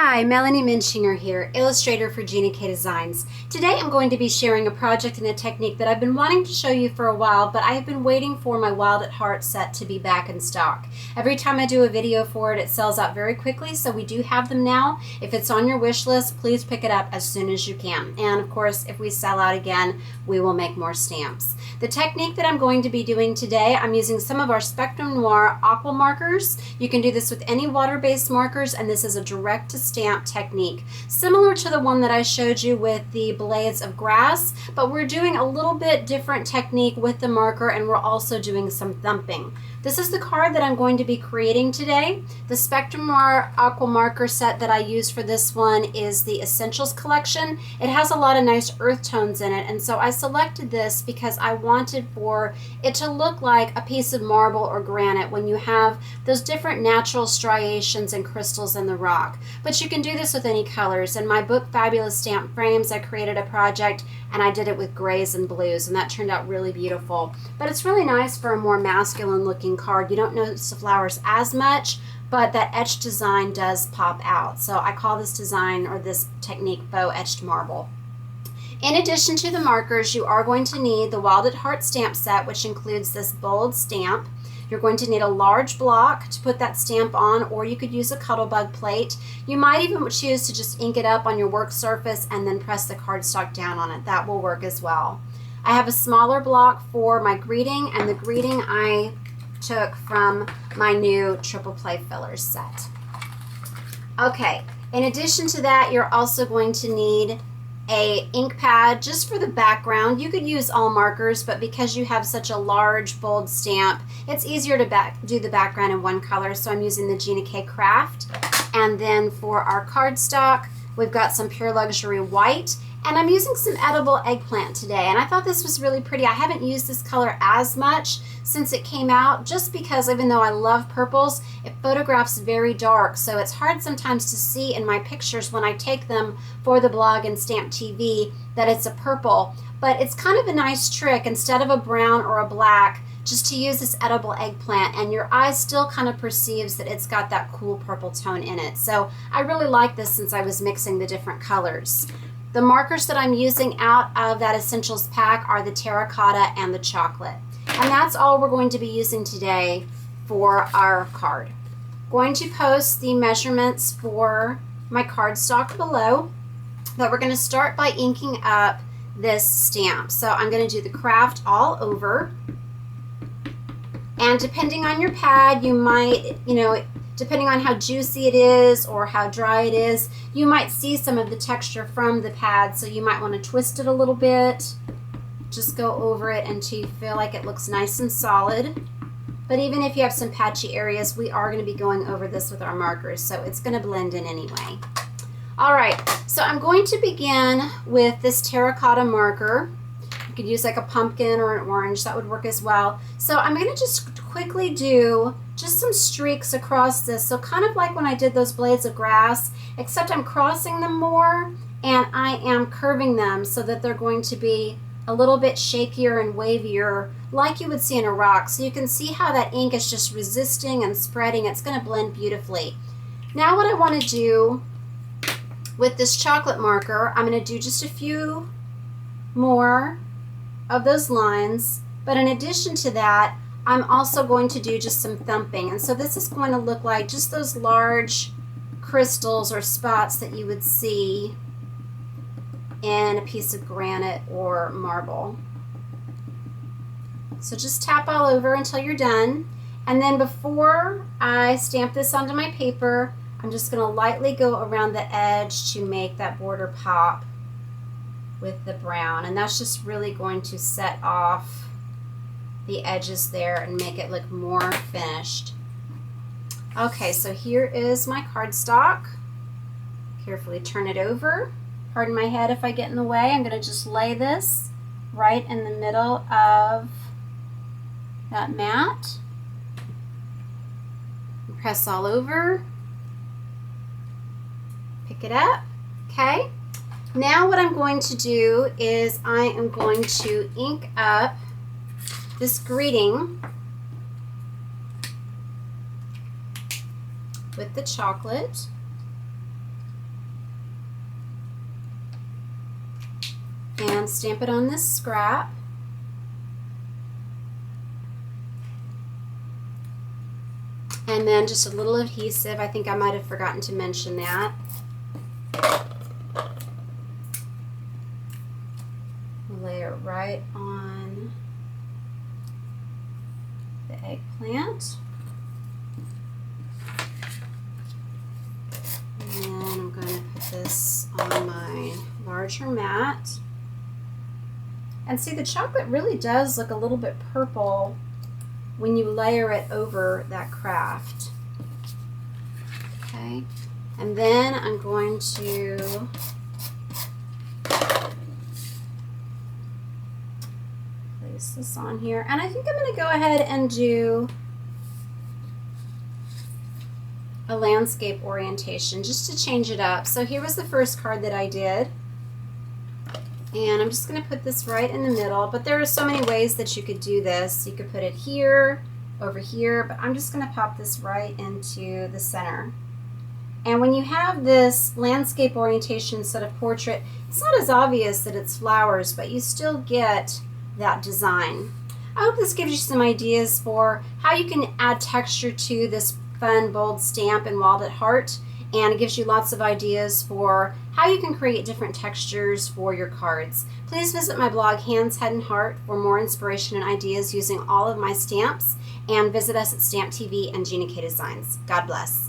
Hi, Melanie Muenchinger here, illustrator for Gina K Designs. Today I'm going to be sharing a project and a technique that I've been wanting to show you for a while, but I have been waiting for my Wild at Heart set to be back in stock. Every time I do a video for it, it sells out very quickly, so we do have them now. If it's on your wish list, please pick it up as soon as you can. And of course, if we sell out again, we will make more stamps. The technique that I'm going to be doing today, I'm using some of our Spectrum Noir Aqua markers. You can do this with any water-based markers, and this is a direct to stamp technique, similar to the one that I showed you with the blades of grass, but we're doing a little bit different technique with the marker, and we're also doing some thumping. This is the card that I'm going to be creating today. The Spectrum Noir Aqua marker set that I use for this one is the Essentials collection. It has a lot of nice earth tones in it, and so I selected this because I wanted for it to look like a piece of marble or granite when you have those different natural striations and crystals in the rock. But you can do this with any colors. In my book, Fabulous Stamp Frames, I created a project and I did it with grays and blues, and that turned out really beautiful. But it's really nice for a more masculine looking card. You don't notice the flowers as much, but that etched design does pop out. So I call this design, or this technique, Faux Etched Marble. In addition to the markers, you are going to need the Wild at Heart stamp set, which includes this bold stamp. You're going to need a large block to put that stamp on, or you could use a Cuttlebug plate. You might even choose to just ink it up on your work surface and then press the cardstock down on it. That will work as well. I have a smaller block for my greeting, and the greeting I took from my new triple play fillers set. Okay, in addition to that, you're also going to need a ink pad just for the background. You could use all markers, but because you have such a large bold stamp, it's easier to do the background in one color, so I'm using the Gina K Kraft. And then for our cardstock, we've got some Pure Luxury white, and I'm using some Edible Eggplant today, and I thought this was really pretty. I haven't used this color as much since it came out, just because even though I love purples, it photographs very dark, so it's hard sometimes to see in my pictures when I take them for the blog and Stamp TV that it's a purple. But it's kind of a nice trick, instead of a brown or a black, just to use this Edible Eggplant, and your eye still kind of perceives that it's got that cool purple tone in it. So I really like this since I was mixing the different colors. The markers that I'm using out of that Essentials pack are the Terracotta and the Chocolate. And that's all we're going to be using today for our card. Going to post the measurements for my cardstock below, but we're going to start by inking up this stamp. So I'm going to do the craft all over. And depending on your pad, you might, depending on how juicy it is or how dry it is, you might see some of the texture from the pad, so you might want to twist it a little bit. Just go over it until you feel like it looks nice and solid. But even if you have some patchy areas, we are going to be going over this with our markers, so it's going to blend in anyway. All right, so I'm going to begin with this Terracotta marker. You could use like a pumpkin or an orange, that would work as well. So I'm going to just quickly do just some streaks across this, so kind of like when I did those blades of grass, except I'm crossing them more and I am curving them so that they're going to be a little bit shakier and wavier like you would see in a rock. So you can see how that ink is just resisting and spreading. It's going to blend beautifully. Now what I want to do with this chocolate marker, I'm going to do just a few more of those lines, but in addition to that, I'm also going to do just some thumping. And so this is going to look like just those large crystals or spots that you would see in a piece of granite or marble. So just tap all over until you're done. And then before I stamp this onto my paper, I'm just going to lightly go around the edge to make that border pop with the brown. And that's just really going to set off the edges there and make it look more finished. Okay, so here is my cardstock. Carefully turn it over. Pardon my head if I get in the way. I'm going to just lay this right in the middle of that mat. Press all over. Pick it up. Okay. Now what I'm going to do is I am going to ink up this greeting with the chocolate. and stamp it on this scrap. And then just a little adhesive. I think I might have forgotten to mention that. Lay it right on the eggplant. And then I'm going to put this on my larger mat. And see, the chocolate really does look a little bit purple when you layer it over that Kraft. Okay, and then I'm going to place this on here, and I think I'm going to go ahead and do a landscape orientation just to change it up. So here was the first card that I did, and I'm just going to put this right in the middle, but there are so many ways that you could do this. You could put it here, over here, but I'm just going to pop this right into the center. And when you have this landscape orientation instead of portrait, it's not as obvious that it's flowers, but you still get that design. I hope this gives you some ideas for how you can add texture to this fun, bold stamp in Wild at Heart, and it gives you lots of ideas for how you can create different textures for your cards. Please visit my blog, Hands, Head, and Heart, for more inspiration and ideas using all of my stamps, and visit us at Stamp TV and Gina K Designs. God bless.